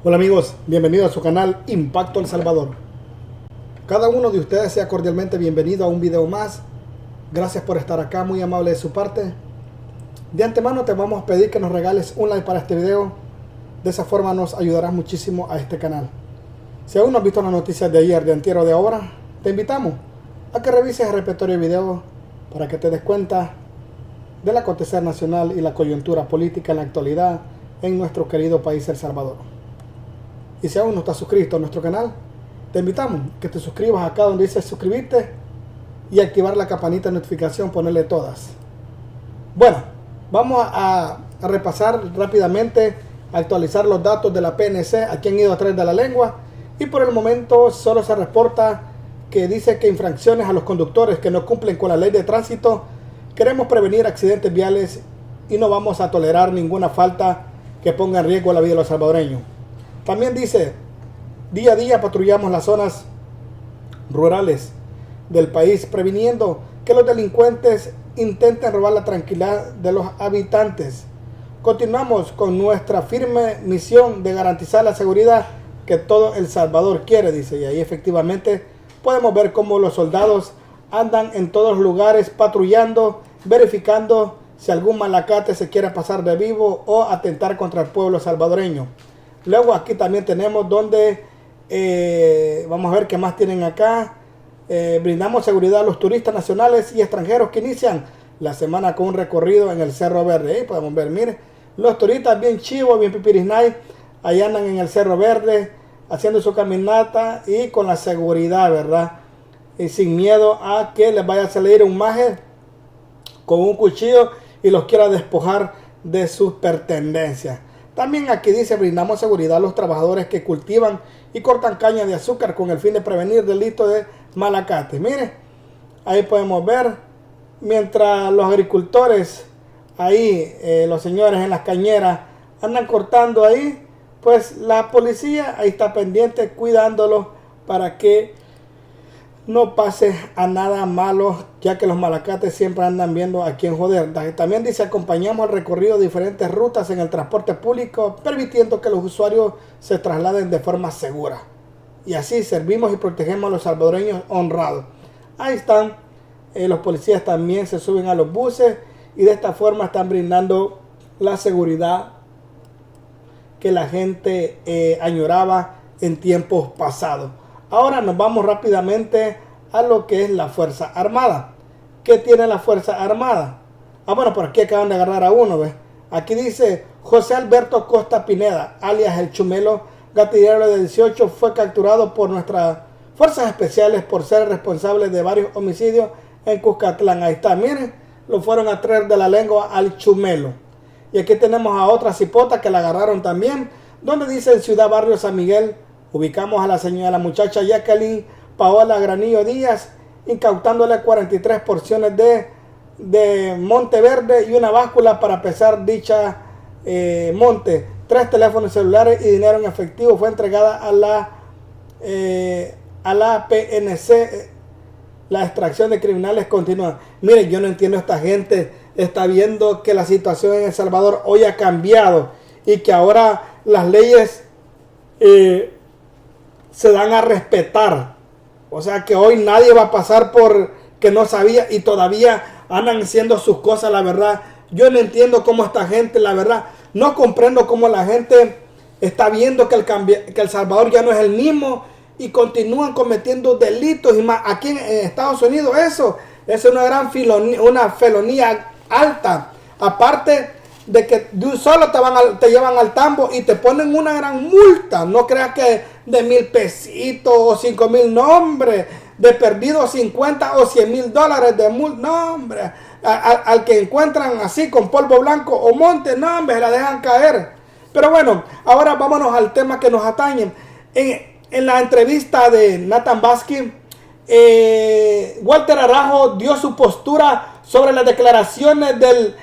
Hola amigos, bienvenidos a su canal Impacto El Salvador. Cada uno de ustedes sea cordialmente bienvenido a un video más. Gracias por estar acá, muy amable de su parte. De antemano te vamos a pedir que nos regales un like para este video. De esa forma nos ayudarás muchísimo a este canal. Si aún no has visto las noticias de ayer, de antier o de ahora, te invitamos a que revises el repertorio de video para que te des cuenta del acontecer nacional y la coyuntura política en la actualidad en nuestro querido país El Salvador. Y si aún no estás suscrito a nuestro canal, te invitamos a que te suscribas acá donde dice suscribirte y activar la campanita de notificación, ponerle todas. Bueno, vamos a repasar rápidamente, actualizar los datos de la PNC, a quién han ido a través de la lengua. Y por el momento solo se reporta que dice que infracciones a los conductores que no cumplen con la ley de tránsito. Queremos prevenir accidentes viales y no vamos a tolerar ninguna falta que ponga en riesgo la vida de los salvadoreños. También dice, día a día patrullamos las zonas rurales del país, previniendo que los delincuentes intenten robar la tranquilidad de los habitantes. Continuamos con nuestra firme misión de garantizar la seguridad que todo El Salvador quiere, dice. Y ahí efectivamente podemos ver cómo los soldados andan en todos los lugares patrullando, verificando si algún malacate se quiere pasar de vivo o atentar contra el pueblo salvadoreño. Luego aquí también tenemos donde, vamos a ver qué más tienen acá. Brindamos seguridad a los turistas nacionales y extranjeros que inician la semana con un recorrido en el Cerro Verde. Ahí podemos ver, miren, los turistas bien chivos, bien pipirisnay, ahí andan en el Cerro Verde haciendo su caminata y con la seguridad, ¿verdad? Y sin miedo a que les vaya a salir un maje con un cuchillo y los quiera despojar de sus pertenencias. También aquí dice, brindamos seguridad a los trabajadores que cultivan y cortan caña de azúcar con el fin de prevenir delitos de malacate. Mire, ahí podemos ver, mientras los agricultores, ahí los señores en las cañeras andan cortando ahí, pues la policía ahí está pendiente cuidándolos para que no pase a nada malo, ya que los malacates siempre andan viendo a quién joder. También dice, acompañamos el recorrido de diferentes rutas en el transporte público, permitiendo que los usuarios se trasladen de forma segura. Y así servimos y protegemos a los salvadoreños honrados. Ahí están, los policías también se suben a los buses y de esta forma están brindando la seguridad que la gente añoraba en tiempos pasados. Ahora nos vamos rápidamente a lo que es la Fuerza Armada. ¿Qué tiene la Fuerza Armada? Bueno, por aquí acaban de agarrar a uno, ¿ves? Aquí dice, José Alberto Costa Pineda, alias El Chumelo, gatillero de 18, fue capturado por nuestras fuerzas especiales por ser responsable de varios homicidios en Cuscatlán. Ahí está, miren, lo fueron a traer de la lengua al Chumelo. Y aquí tenemos a otra cipota que la agarraron también, donde dice en Ciudad Barrio San Miguel, ubicamos a la muchacha Jacqueline Paola Granillo Díaz, incautándole 43 porciones de monte verde y una báscula para pesar dicha monte. 3 teléfonos celulares y dinero en efectivo fue entregada a la PNC. La extracción de criminales continúa. Miren, yo no entiendo, esta gente está viendo que la situación en El Salvador hoy ha cambiado y que ahora las leyes se dan a respetar. O sea que hoy nadie va a pasar por que no sabía y todavía andan haciendo sus cosas, la verdad. Yo no entiendo cómo esta gente, la verdad, no comprendo cómo la gente está viendo que El Salvador ya no es el mismo y continúan cometiendo delitos y más. Aquí en Estados Unidos eso es una gran felonía alta. Aparte de que de un solo te llevan al tambo y te ponen una gran multa. No creas que de 1,000 pesitos o 5,000, no hombre, de perdido 50 o 100,000 dólares de multa, no hombre, al que encuentran así con polvo blanco o monte, no hombre, la dejan caer. Pero bueno, ahora vámonos al tema que nos atañe. En la entrevista de Nathan Baskin, Walter Arajo dio su postura sobre las declaraciones del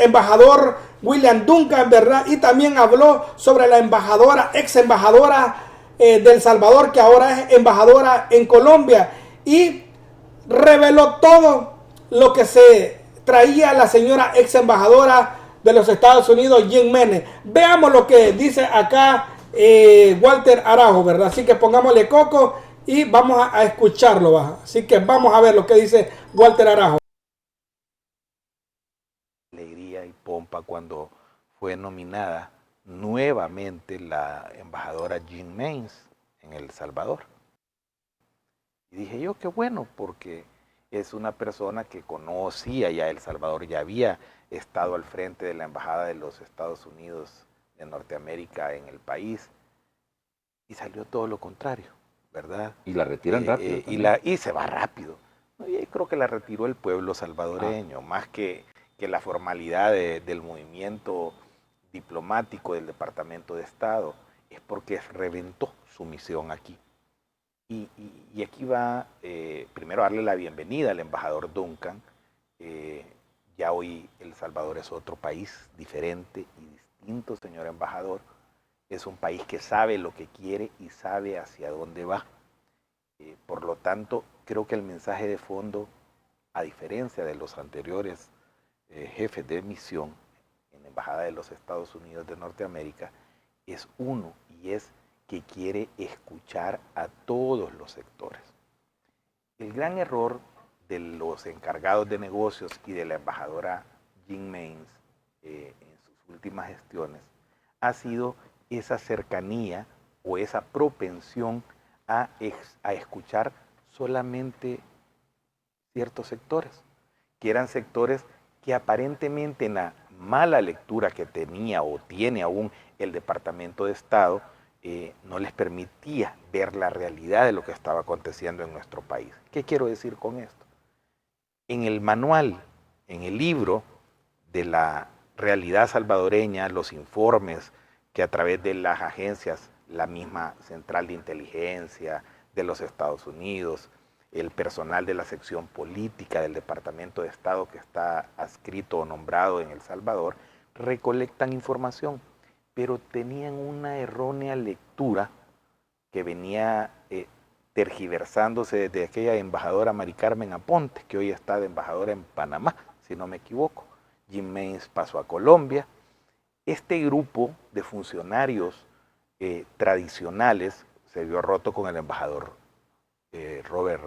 embajador William Duncan, ¿verdad? Y también habló sobre la embajadora, ex embajadora de El Salvador, que ahora es embajadora en Colombia, y reveló todo lo que se traía la señora ex embajadora de los Estados Unidos, Jim Menes. Veamos lo que dice acá Walter Arajo, ¿verdad? Así que pongámosle coco y vamos a escucharlo, ¿va? Así que vamos a ver lo que dice Walter Arajo. Alegría y pompa cuando fue nominada nuevamente la embajadora Jean Mains en El Salvador. Y dije yo, qué bueno, porque es una persona que conocía ya El Salvador, ya había estado al frente de la embajada de los Estados Unidos de Norteamérica en el país, y salió todo lo contrario, ¿verdad? Y la retiran rápido. Y se va rápido. Y creo que la retiró el pueblo salvadoreño, más que la formalidad del movimiento diplomático del Departamento de Estado, es porque reventó su misión aquí. Y aquí va, primero, darle la bienvenida al embajador Duncan. Ya hoy El Salvador es otro país diferente y distinto, señor embajador. Es un país que sabe lo que quiere y sabe hacia dónde va. Por lo tanto, creo que el mensaje de fondo, a diferencia de los anteriores jefes de misión en la Embajada de los Estados Unidos de Norteamérica, es uno, y es que quiere escuchar a todos los sectores. El gran error de los encargados de negocios y de la embajadora Jean Mains en sus últimas gestiones ha sido esa cercanía o esa propensión a escuchar solamente ciertos sectores, que eran sectores que aparentemente en la mala lectura que tenía o tiene aún el Departamento de Estado, no les permitía ver la realidad de lo que estaba aconteciendo en nuestro país. ¿Qué quiero decir con esto? En el manual, en el libro de la realidad salvadoreña, los informes que a través de las agencias, la misma Central de Inteligencia de los Estados Unidos, el personal de la sección política del Departamento de Estado que está adscrito o nombrado en El Salvador, recolectan información, pero tenían una errónea lectura que venía tergiversándose desde aquella embajadora Mari Carmen Aponte, que hoy está de embajadora en Panamá, si no me equivoco. Jim Mains pasó a Colombia. Este grupo de funcionarios tradicionales se vio roto con el embajador Robert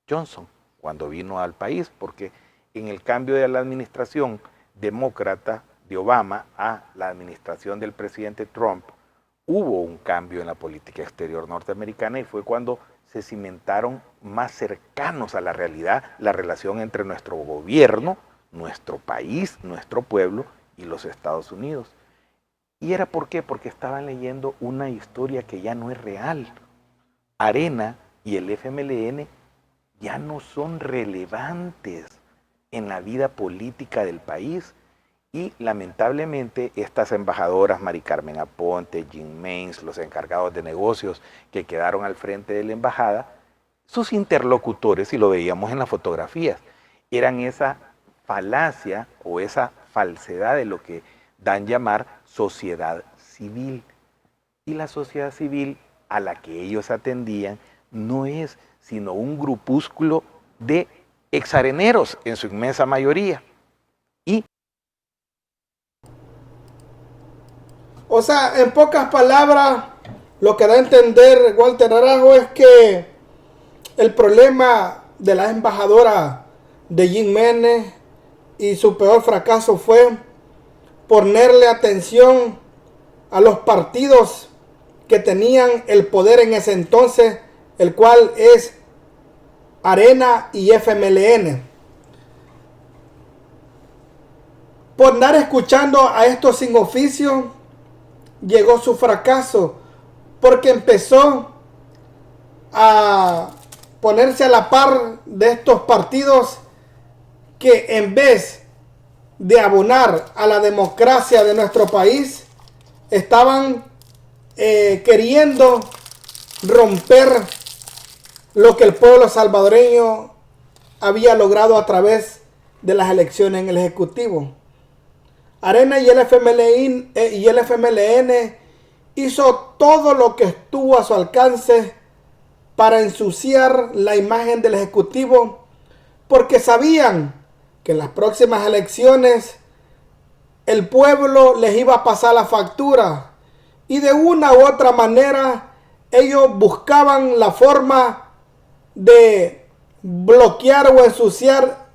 Johnson cuando vino al país, porque en el cambio de la administración demócrata de Obama a la administración del presidente Trump, hubo un cambio en la política exterior norteamericana y fue cuando se cimentaron más cercanos a la realidad la relación entre nuestro gobierno, nuestro país, nuestro pueblo y los Estados Unidos. ¿Y era por qué? Porque estaban leyendo una historia que ya no es real. Arena y el FMLN ya no son relevantes en la vida política del país. Y lamentablemente estas embajadoras, Mari Carmen Aponte, Jean Mains, los encargados de negocios que quedaron al frente de la embajada, sus interlocutores, y lo veíamos en las fotografías, eran esa falacia o esa falsedad de lo que dan llamar sociedad civil. Y la sociedad civil a la que ellos atendían no es sino un grupúsculo de exareneros en su inmensa mayoría. O sea, en pocas palabras, lo que da a entender Walter Arajo es que el problema de la embajadora de Jim Menes y su peor fracaso fue ponerle atención a los partidos que tenían el poder en ese entonces, el cual es Arena y FMLN. Por andar escuchando a estos sin oficio, llegó su fracaso, porque empezó a ponerse a la par de estos partidos que en vez de abonar a la democracia de nuestro país, estaban queriendo romper lo que el pueblo salvadoreño había logrado a través de las elecciones en el Ejecutivo. Arena y el FMLN hizo todo lo que estuvo a su alcance para ensuciar la imagen del Ejecutivo, porque sabían que en las próximas elecciones el pueblo les iba a pasar la factura. Y de una u otra manera, ellos buscaban la forma de bloquear o ensuciar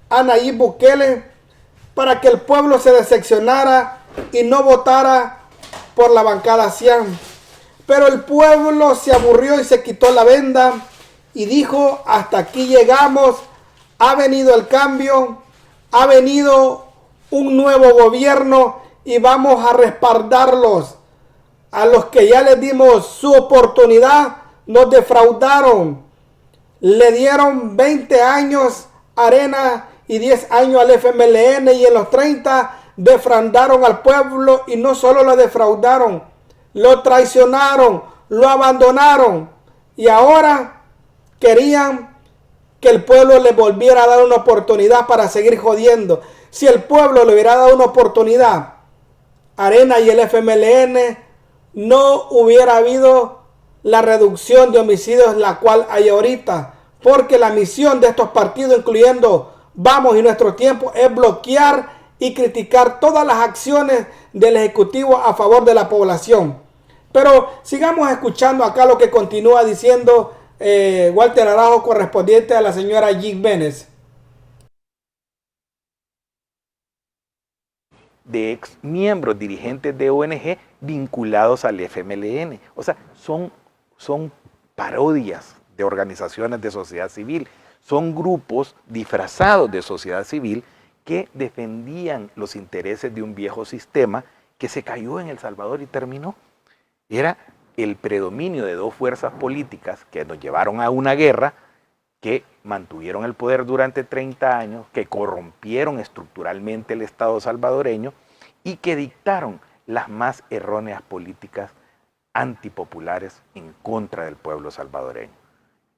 a Nayib Bukele para que el pueblo se decepcionara y no votara por la bancada Cian. Pero el pueblo se aburrió y se quitó la venda y dijo: hasta aquí llegamos, ha venido el cambio, ha venido un nuevo gobierno y vamos a respaldarlos. A los que ya les dimos su oportunidad, nos defraudaron. Le dieron 20 años a Arena y 10 años al FMLN, y en los 30 defraudaron al pueblo, y no solo lo defraudaron, lo traicionaron, lo abandonaron, y ahora querían que el pueblo le volviera a dar una oportunidad para seguir jodiendo. Si el pueblo le hubiera dado una oportunidad, Arena y el FMLN, no hubiera habido la reducción de homicidios la cual hay ahorita, porque la misión de estos partidos, incluyendo Vamos y Nuestro Tiempo, es bloquear y criticar todas las acciones del Ejecutivo a favor de la población. Pero sigamos escuchando acá lo que continúa diciendo Walter Araujo, correspondiente a la señora Jig Benes. De ex miembros dirigentes de ONG vinculados al FMLN. O sea, son parodias de organizaciones de sociedad civil. Son grupos disfrazados de sociedad civil que defendían los intereses de un viejo sistema que se cayó en El Salvador y terminó. Era el predominio de dos fuerzas políticas que nos llevaron a una guerra, que mantuvieron el poder durante 30 años, que corrompieron estructuralmente el Estado salvadoreño y que dictaron las más erróneas políticas antipopulares en contra del pueblo salvadoreño.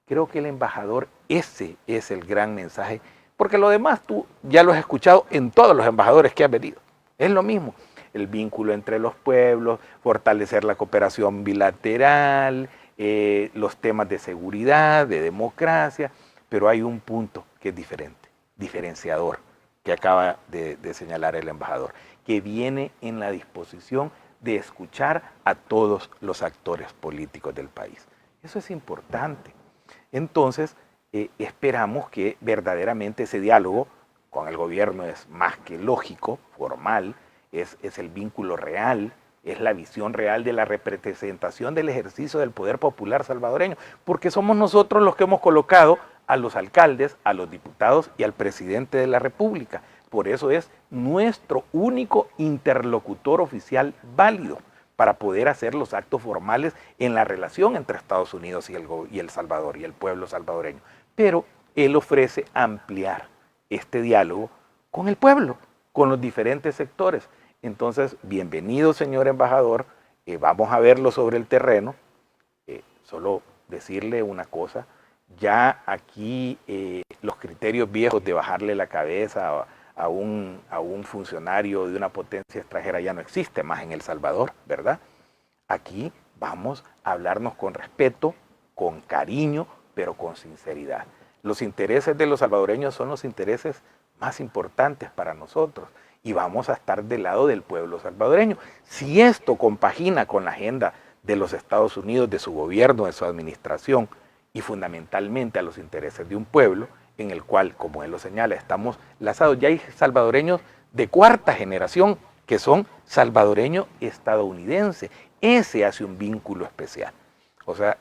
Creo que el embajador, ese es el gran mensaje, porque lo demás tú ya lo has escuchado en todos los embajadores que han venido. Es lo mismo, el vínculo entre los pueblos, fortalecer la cooperación bilateral, los temas de seguridad, de democracia, pero hay un punto que es diferente, diferenciador, que acaba de señalar el embajador, que viene en la disposición de escuchar a todos los actores políticos del país. Eso es importante. Entonces, esperamos que verdaderamente ese diálogo con el gobierno es más que lógico, formal, es el vínculo real, es la visión real de la representación del ejercicio del poder popular salvadoreño, porque somos nosotros los que hemos colocado a los alcaldes, a los diputados y al presidente de la República. Por eso es nuestro único interlocutor oficial válido para poder hacer los actos formales en la relación entre Estados Unidos y El Salvador y el pueblo salvadoreño. Pero él ofrece ampliar este diálogo con el pueblo, con los diferentes sectores. Entonces, bienvenido, señor embajador, vamos a verlo sobre el terreno. Solo decirle una cosa, ya aquí los criterios viejos de bajarle la cabeza a un funcionario de una potencia extranjera ya no existe más en El Salvador, ¿verdad? Aquí vamos a hablarnos con respeto, con cariño, pero con sinceridad. Los intereses de los salvadoreños son los intereses más importantes para nosotros y vamos a estar del lado del pueblo salvadoreño. Si esto compagina con la agenda de los Estados Unidos, de su gobierno, de su administración y fundamentalmente a los intereses de un pueblo, en el cual, como él lo señala, estamos lazados. Ya hay salvadoreños de cuarta generación que son salvadoreños estadounidenses. Ese hace un vínculo especial. O sea,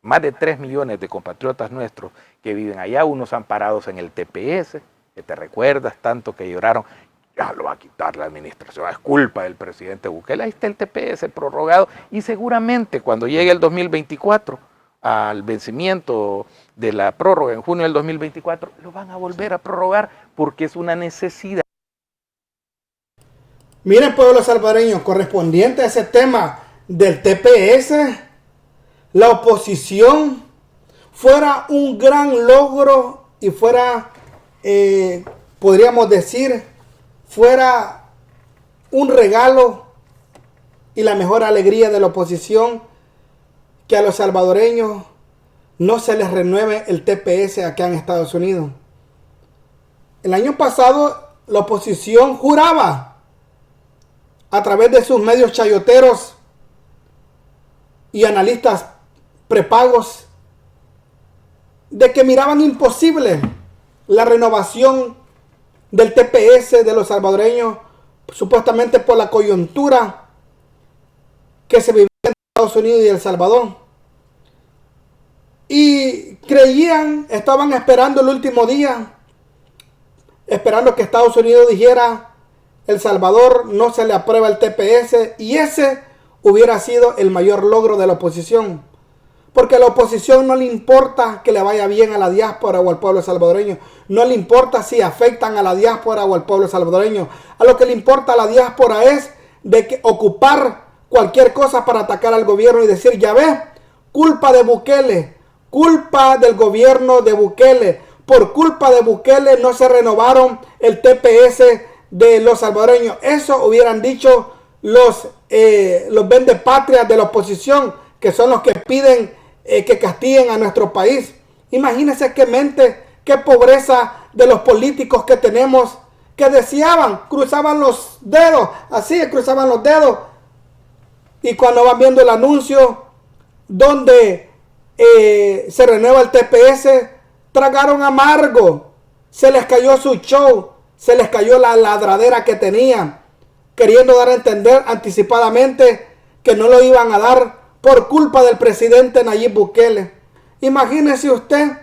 más de 3 millones de compatriotas nuestros que viven allá, unos amparados en el TPS, que te recuerdas tanto que lloraron, ya lo va a quitar la administración, es culpa del presidente Bukele. Ahí está el TPS prorrogado y seguramente cuando llegue el 2024, al vencimiento de la prórroga en junio del 2024, lo van a volver a prorrogar porque es una necesidad. Miren, pueblo salvadoreño, correspondiente a ese tema del TPS, la oposición fuera un gran logro y fuera, podríamos decir, fuera un regalo y la mejor alegría de la oposición, que a los salvadoreños no se les renueve el TPS acá en Estados Unidos. El año pasado la oposición juraba a través de sus medios chayoteros y analistas prepagos de que miraban imposible la renovación del TPS de los salvadoreños, supuestamente por la coyuntura que se vivía en Estados Unidos y El Salvador. Y creían, estaban esperando el último día, esperando que Estados Unidos dijera: El Salvador no se le aprueba el TPS, y ese hubiera sido el mayor logro de la oposición. Porque a la oposición no le importa que le vaya bien a la diáspora o al pueblo salvadoreño. No le importa si afectan a la diáspora o al pueblo salvadoreño. A lo que le importa a la diáspora es de que ocupar cualquier cosa para atacar al gobierno y decir: ya ves, culpa de Bukele, culpa del gobierno de Bukele. Por culpa de Bukele no se renovaron el TPS de los salvadoreños. Eso hubieran dicho los vendepatrias de la oposición, que son los que piden que castiguen a nuestro país. Imagínense qué mente, qué pobreza de los políticos que tenemos, que deseaban, cruzaban los dedos, así cruzaban los dedos, y cuando van viendo el anuncio donde se renueva el TPS, tragaron amargo, se les cayó su show, se les cayó la ladradera que tenían, queriendo dar a entender anticipadamente que no lo iban a dar por culpa del presidente Nayib Bukele. Imagínese usted,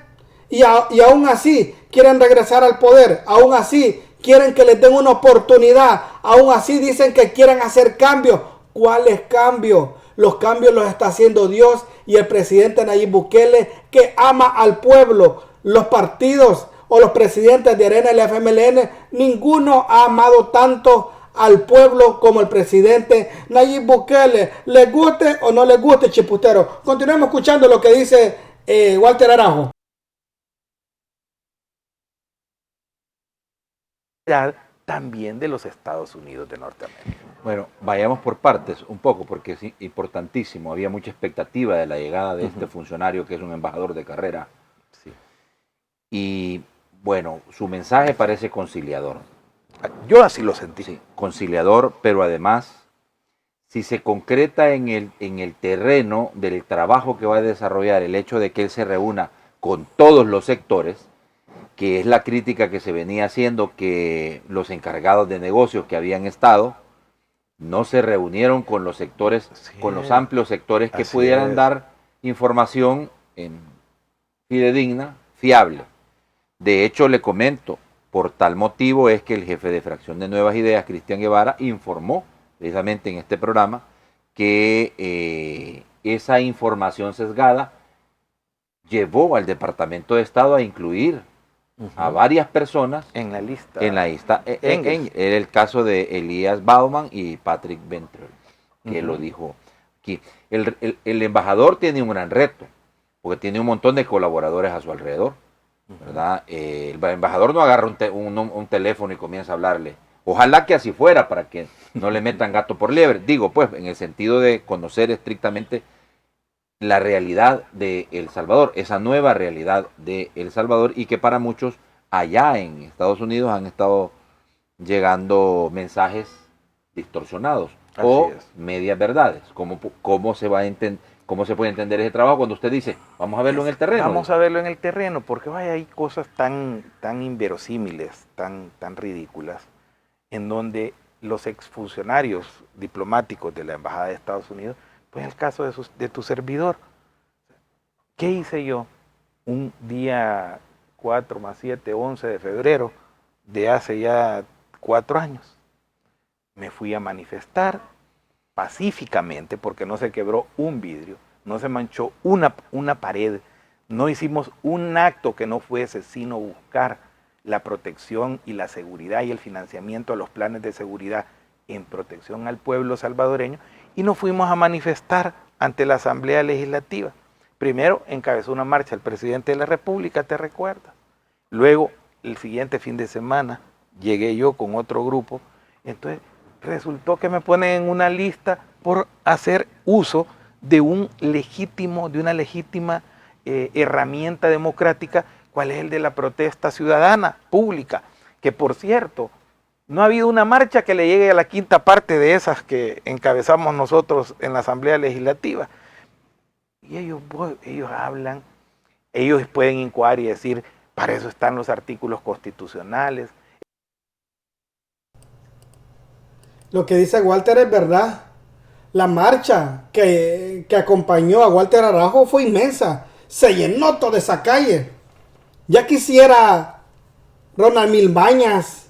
y aún así quieren regresar al poder, aún así quieren que les den una oportunidad, aún así dicen que quieren hacer cambios. ¿Cuáles cambios? Los cambios los está haciendo Dios y el presidente Nayib Bukele, que ama al pueblo. Los partidos o los presidentes de Arena y la FMLN, ninguno ha amado tanto al pueblo como el presidente Nayib Bukele. ¿Les guste o no les guste, chiputero? Continuemos escuchando lo que dice Walter Arajo. También de los Estados Unidos de Norteamérica. Bueno, vayamos por partes un poco, porque es importantísimo. Había mucha expectativa de la llegada de este funcionario que es un embajador de carrera. Sí. Y bueno, su mensaje parece conciliador. Yo así lo sentí. Sí, conciliador, pero además, si se concreta en el terreno del trabajo que va a desarrollar, el hecho de que él se reúna con todos los sectores, que es la crítica que se venía haciendo, que los encargados de negocios que habían estado no se reunieron con los sectores, con los amplios sectores que pudieran dar información fidedigna, fiable. De hecho, le comento, por tal motivo es que el jefe de fracción de Nuevas Ideas, Cristian Guevara, informó precisamente en este programa que esa información sesgada llevó al Departamento de Estado a incluir a varias personas en la lista. En el caso de Elías Bauman y Patrick Ventrell, que lo dijo aquí. El embajador tiene un gran reto, porque tiene un montón de colaboradores a su alrededor, ¿verdad? El embajador no agarra un teléfono y comienza a hablarle. Ojalá que así fuera, para que no le metan gato por liebre. Digo, pues, en el sentido de conocer estrictamente la realidad de El Salvador, esa nueva realidad de El Salvador, y que para muchos allá en Estados Unidos han estado llegando mensajes distorsionados o medias verdades. ¿Cómo se puede entender ese trabajo cuando usted dice, vamos a verlo en el terreno? Vamos a verlo en el terreno, porque vaya, hay cosas tan inverosímiles, tan ridículas, en donde los exfuncionarios diplomáticos de la Embajada de Estados Unidos, pues el caso de tu servidor. ¿Qué hice yo un día 4 más 7, 11 de febrero de hace ya 4 años? Me fui a manifestar pacíficamente, porque no se quebró un vidrio, no se manchó una pared, no hicimos un acto que no fuese sino buscar la protección y la seguridad y el financiamiento a los planes de seguridad en protección al pueblo salvadoreño, y nos fuimos a manifestar ante la Asamblea Legislativa. Primero encabezó una marcha el presidente de la República, ¿te recuerdas? Luego, el siguiente fin de semana, llegué yo con otro grupo. Entonces, resultó que me ponen en una lista por hacer uso de una legítima herramienta democrática, cuál es el de la protesta ciudadana pública, que por cierto, No ha habido una marcha que le llegue a la quinta parte de esas que encabezamos nosotros en la Asamblea Legislativa. Y ellos hablan, ellos pueden incoar y decir, para eso están los artículos constitucionales. Lo que dice Walter es verdad. La marcha que acompañó a Walter Araujo fue inmensa. Se llenó toda esa calle. Ya quisiera Ronald Milbañas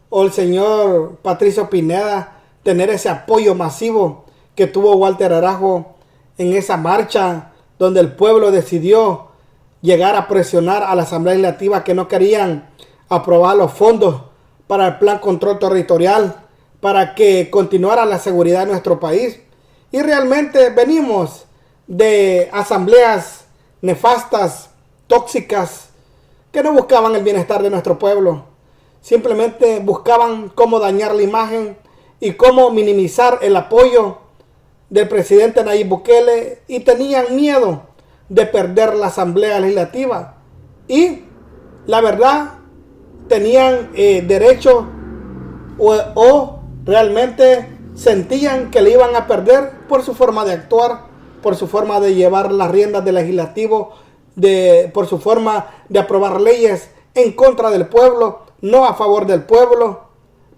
o el señor Patricio Pineda tener ese apoyo masivo que tuvo Walter Araujo en esa marcha donde el pueblo decidió llegar a presionar a la Asamblea Legislativa que no querían aprobar los fondos para el Plan Control Territorial para que continuara la seguridad de nuestro país. Y realmente venimos de asambleas nefastas, tóxicas, que no buscaban el bienestar de nuestro pueblo. Simplemente buscaban cómo dañar la imagen y cómo minimizar el apoyo del presidente Nayib Bukele, y tenían miedo de perder la Asamblea Legislativa. Y la verdad, tenían derecho o realmente sentían que le iban a perder por su forma de actuar, por su forma de llevar las riendas del legislativo, por su forma de aprobar leyes en contra del pueblo, no a favor del pueblo,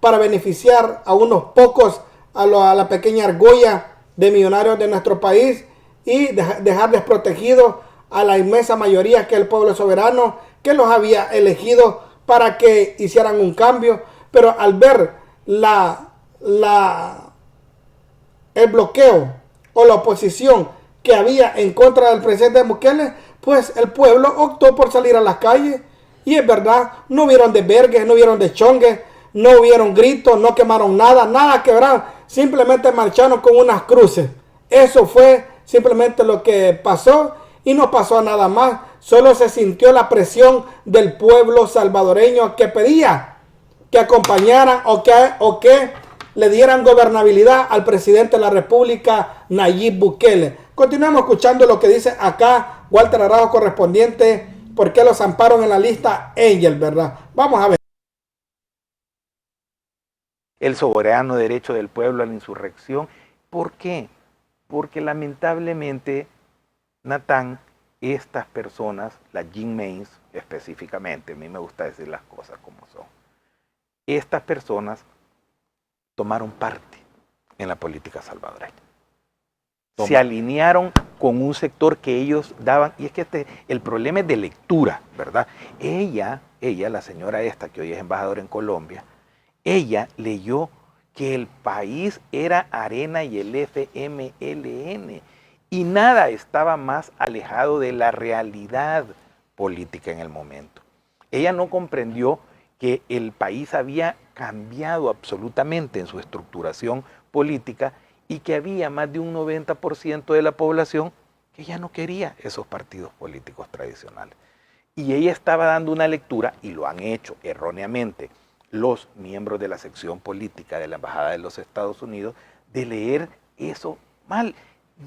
para beneficiar a unos pocos, a la pequeña argolla de millonarios de nuestro país, y dejar desprotegido a la inmensa mayoría que el pueblo soberano que los había elegido para que hicieran un cambio. Pero al ver el bloqueo o la oposición que había en contra del presidente Bukele, pues el pueblo optó por salir a las calles. Y es verdad, no vieron desvergues, no vieron deschongues, no hubieron gritos, no quemaron nada quebraron, simplemente marcharon con unas cruces. Eso fue simplemente lo que pasó, y no pasó nada más. Solo se sintió la presión del pueblo salvadoreño que pedía que acompañaran o que le dieran gobernabilidad al presidente de la República, Nayib Bukele. Continuamos escuchando lo que dice acá Walter Araujo, correspondiente, por qué los amparon en la lista Angel, ¿verdad? Vamos a ver. El soberano derecho del pueblo a la insurrección. ¿Por qué? Porque lamentablemente, Natán, estas personas, las Jim Mains específicamente, a mí me gusta decir las cosas como son, estas personas tomaron parte en la política salvadoreña. Se alinearon con un sector que ellos daban, y es que el problema es de lectura, ¿verdad? Ella, la señora esta que hoy es embajadora en Colombia, ella leyó que el país era Arena y el FMLN, y nada estaba más alejado de la realidad política en el momento. Ella no comprendió que el país había cambiado absolutamente en su estructuración política y que había más de un 90% de la población que ya no quería esos partidos políticos tradicionales. Y ella estaba dando una lectura, y lo han hecho erróneamente los miembros de la sección política de la Embajada de los Estados Unidos, de leer eso mal.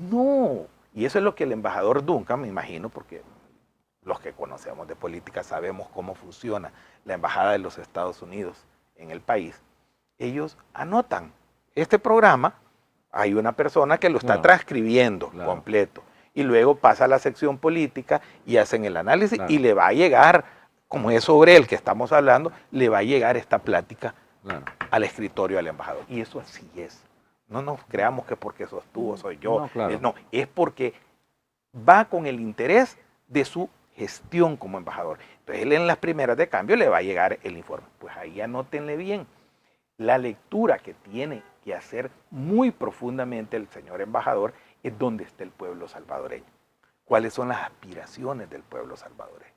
No, y eso es lo que el embajador Duncan, me imagino, porque los que conocemos de política sabemos cómo funciona la Embajada de los Estados Unidos en el país. Ellos anotan este programa, hay una persona que lo está transcribiendo completo, y luego pasa a la sección política y hacen el análisis, y le va a llegar, como es sobre el que estamos hablando, le va a llegar esta plática al escritorio del embajador. Y eso así es. No nos creamos que porque sos tú o soy yo. No, es porque va con el interés de su gestión como embajador. Entonces él en las primeras de cambio le va a llegar el informe. Pues ahí anótenle bien. La lectura que tiene que hacer muy profundamente el señor embajador es dónde está el pueblo salvadoreño. ¿Cuáles son las aspiraciones del pueblo salvadoreño?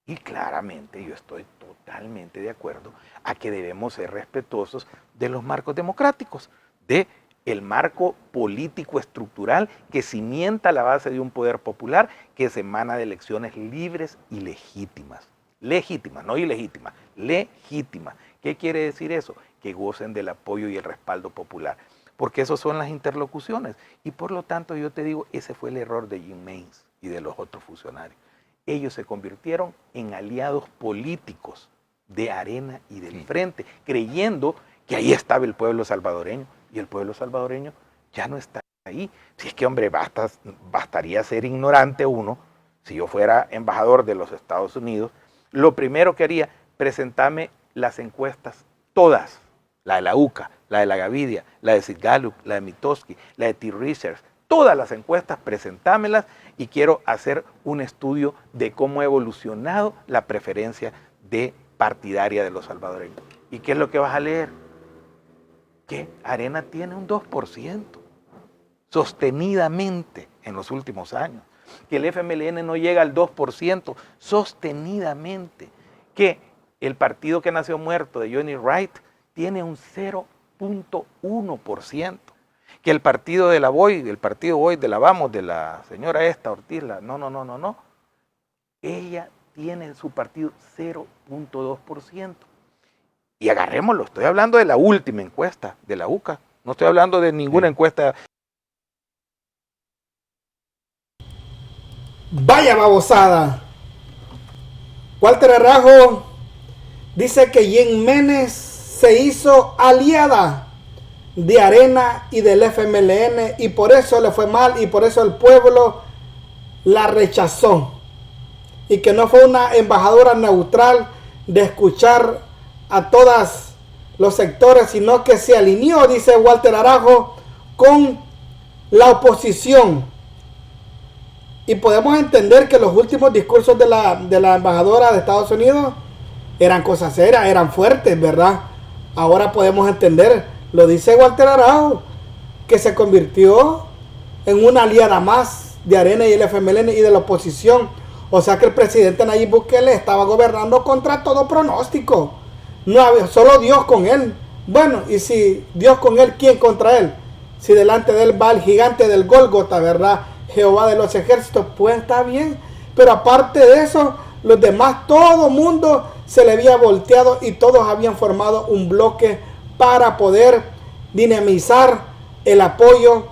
Y claramente yo estoy totalmente de acuerdo a que debemos ser respetuosos de los marcos democráticos, de el marco político estructural que cimienta la base de un poder popular que se emana de elecciones libres y legítimas. Legítimas, no ilegítimas, legítimas. ¿Qué quiere decir eso? Que gocen del apoyo y el respaldo popular. Porque esas son las interlocuciones. Y por lo tanto yo te digo, ese fue el error de Jim Mains y de los otros funcionarios. Ellos se convirtieron en aliados políticos de Arena y del Frente, creyendo que ahí estaba el pueblo salvadoreño, y el pueblo salvadoreño ya no está ahí. Si es que, hombre, bastaría ser ignorante uno. Si yo fuera embajador de los Estados Unidos, lo primero que haría, presentarme las encuestas, todas, la de la UCA, la de la Gavidia, la de Sid Gallup, la de Mitofsky, la de T-Research, todas las encuestas, presentámelas, y quiero hacer un estudio de cómo ha evolucionado la preferencia partidaria de los salvadoreños. ¿Y qué es lo que vas a leer? Que Arena tiene un 2%, sostenidamente en los últimos años. Que el FMLN no llega al 2%, sostenidamente. Que el partido que nació muerto de Johnny Wright tiene un 0.1%. Que el partido de la Boy, el partido Boy de la Vamos, de la señora esta Ortiz, no. Ella tiene en su partido 0.2%. Y agarrémoslo, estoy hablando de la última encuesta de la UCA, no estoy hablando de ninguna encuesta. Vaya babosada. Walter Araujo dice que Jen Menes se hizo aliada de Arena y del FMLN y por eso le fue mal y por eso el pueblo la rechazó. Y que no fue una embajadora neutral de escuchar a todos los sectores, sino que se alineó, dice Walter Araujo, con la oposición. Y podemos entender que los últimos discursos de la embajadora de Estados Unidos eran cosas serias, eran fuertes, ¿verdad? Ahora podemos entender, lo dice Walter Araujo, que se convirtió en una aliada más de Arena y el FMLN y de la oposición. O sea que el presidente Nayib Bukele estaba gobernando contra todo pronóstico. No había, solo Dios con él. Bueno, y si Dios con él, ¿quién contra él? Si delante de él va el gigante del Gólgota, ¿verdad? Jehová de los ejércitos, pues está bien. Pero aparte de eso, los demás, todo mundo se le había volteado y todos habían formado un bloque para poder dinamizar el apoyo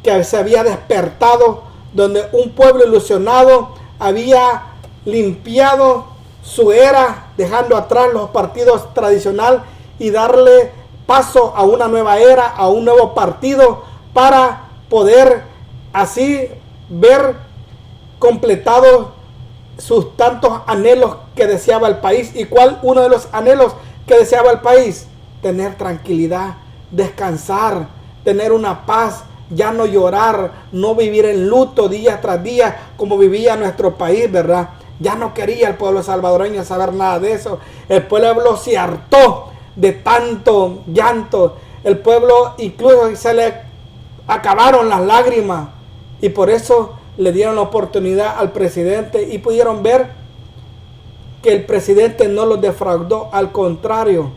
que se había despertado, donde un pueblo ilusionado había limpiado su era, dejando atrás los partidos tradicionales y darle paso a una nueva era, a un nuevo partido, para poder así ver completados sus tantos anhelos que deseaba el país. ¿Y cuál uno de los anhelos que deseaba el país? Tener tranquilidad, descansar, tener una paz, ya no llorar, no vivir en luto día tras día como vivía nuestro país, ¿verdad? Ya no quería el pueblo salvadoreño saber nada de eso. El pueblo se hartó de tanto llanto. El pueblo incluso se le acabaron las lágrimas y por eso le dieron la oportunidad al presidente y pudieron ver que el presidente no los defraudó, al contrario,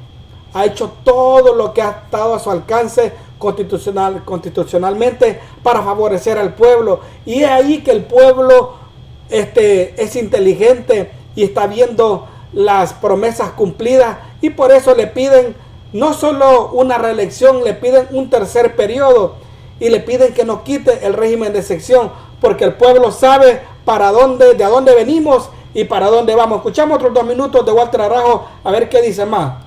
ha hecho todo lo que ha estado a su alcance constitucionalmente para favorecer al pueblo. Y es ahí que el pueblo es inteligente y está viendo las promesas cumplidas y por eso le piden no solo una reelección, le piden un tercer periodo y le piden que no quite el régimen de excepción, porque el pueblo sabe de dónde venimos y para dónde vamos. Escuchamos otros 2 minutos de Walter Araujo a ver qué dice más.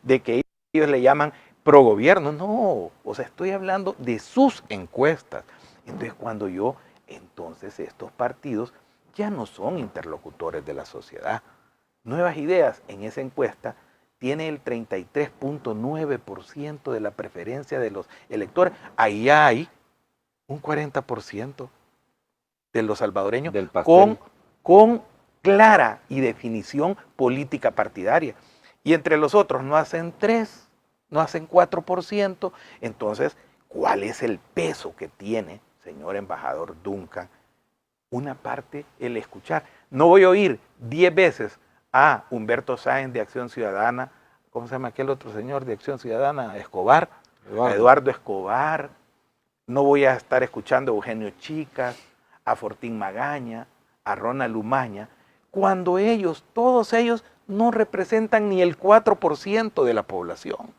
De que ellos le llaman pro gobierno, no, o sea, estoy hablando de sus encuestas. Entonces entonces estos partidos ya no son interlocutores de la sociedad. Nuevas Ideas en esa encuesta tiene el 33.9% de la preferencia de los electores. Ahí hay un 40% de los salvadoreños con clara y definición política partidaria. Y entre los otros no hacen 3, no hacen 4%. Entonces, ¿cuál es el peso que tiene, señor embajador Duncan? Una parte, el escuchar. No voy a oír 10 veces a Humberto Sáenz de Acción Ciudadana, ¿cómo se llama aquel otro señor de Acción Ciudadana? Escobar, Eduardo Escobar. No voy a estar escuchando a Eugenio Chicas, a Fortín Magaña, a Ronald Umaña, cuando todos ellos, no representan ni el 4% de la población.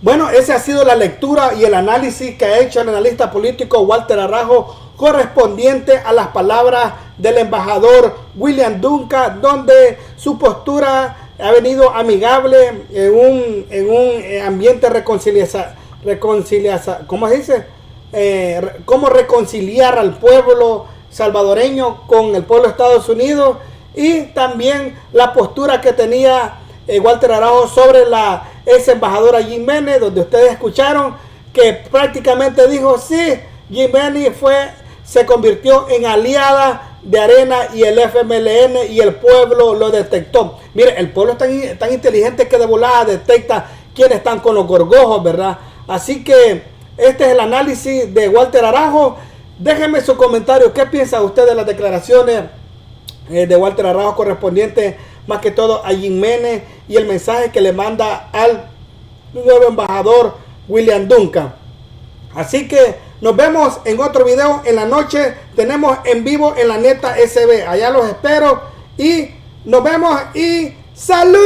Bueno, esa ha sido la lectura y el análisis que ha hecho el analista político Walter Araujo correspondiente a las palabras del embajador William Duncan, donde su postura ha venido amigable en un ambiente ¿cómo se dice? Cómo reconciliar al pueblo salvadoreño con el pueblo de Estados Unidos, y también la postura que tenía Walter Araujo sobre la ex embajadora Jiménez, donde ustedes escucharon que prácticamente dijo sí, Jiménez se convirtió en aliada de Arena y el FMLN, y el pueblo lo detectó. Mire, el pueblo es tan inteligente que de volada detecta quiénes están con los gorgojos, ¿verdad? Así que este es el análisis de Walter Araujo. Déjenme su comentario. ¿Qué piensa usted de las declaraciones de Walter Araujo correspondiente más que todo a Jiménez y el mensaje que le manda al nuevo embajador William Duncan? Así que nos vemos en otro video en la noche. Tenemos en vivo en la neta SB. Allá los espero y nos vemos y ¡salud!